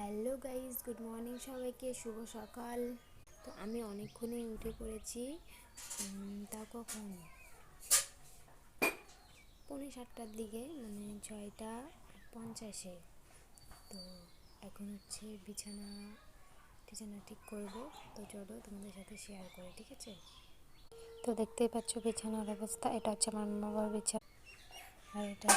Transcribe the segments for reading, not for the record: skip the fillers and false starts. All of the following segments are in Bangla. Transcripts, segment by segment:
হ্যালো গাইজ, গুড মর্নিং সবাইকে, শুভ সকাল। তো আমি অনেকক্ষণই উঠে পড়েছি। তা কখন 6:45টার দিকে, মানে 6:50। তো এখন হচ্ছে বিছানা টিছানা ঠিক করবো। তো চলো তোমাদের সাথে শেয়ার করি, ঠিক আছে? তো দেখতেই পাচ্ছ বিছানার অবস্থা। এটা হচ্ছে আমার মা বাবার বিছানা, আর এটা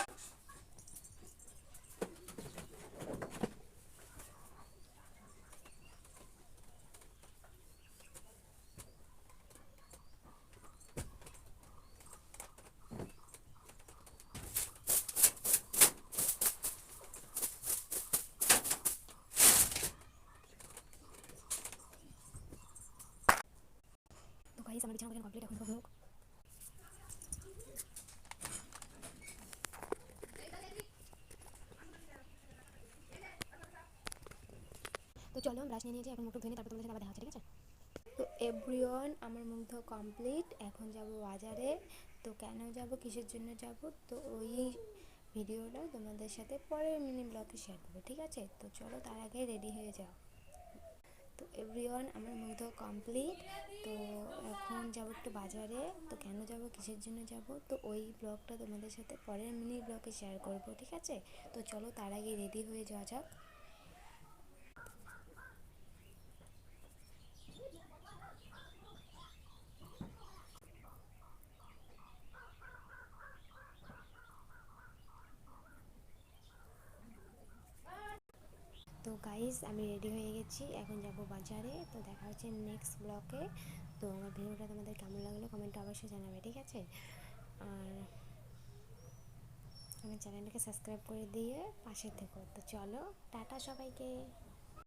তো গাইজ আমার বিছানা কমপ্লিট। এখন হোক। তো চলো ব্রাশ নিয়ে নিয়েছি, এখন মুখ ধুয়ে নিই, তারপর তোমাদের সাথে আবার দেখা হচ্ছে, ঠিক আছে? তো এভরিওয়ান, আমার মুখ ধোয়া কমপ্লিট। এখন যাব বাজারে। তো কেন যাব, কিসের জন্য যাব, তো ওই ভিডিওটা তোমাদের সাথে পরের মিনি ব্লগে শেয়ার করবো, ঠিক আছে? তো চলো তার আগে রেডি হয়ে যাও। তো এভরিওয়ান, আমার মুখ ধোয়া কমপ্লিট। তো এখন যাব একটু বাজারে। তো কেন যাব, কিসের জন্য যাব, তো ওই ব্লগটা তোমাদের সাথে পরের মিনি ব্লগে শেয়ার করবো, ঠিক আছে? তো চলো তার আগে রেডি হয়ে যাওয়া যাক। তো গাইজ, আমি রেডি হয়ে গেছি, এখন যাব বাজারে। তো দেখা হচ্ছে নেক্সট ব্লগে। তো আমার ভিডিওটা তোমাদের কেমন লাগলো কমেন্টে অবশ্যই জানাবে, ঠিক আছে? আর আমার চ্যানেলটাকে সাবস্ক্রাইব করে দিয়ে পাশে থেকো। তো চলো, টাটা সবাইকে।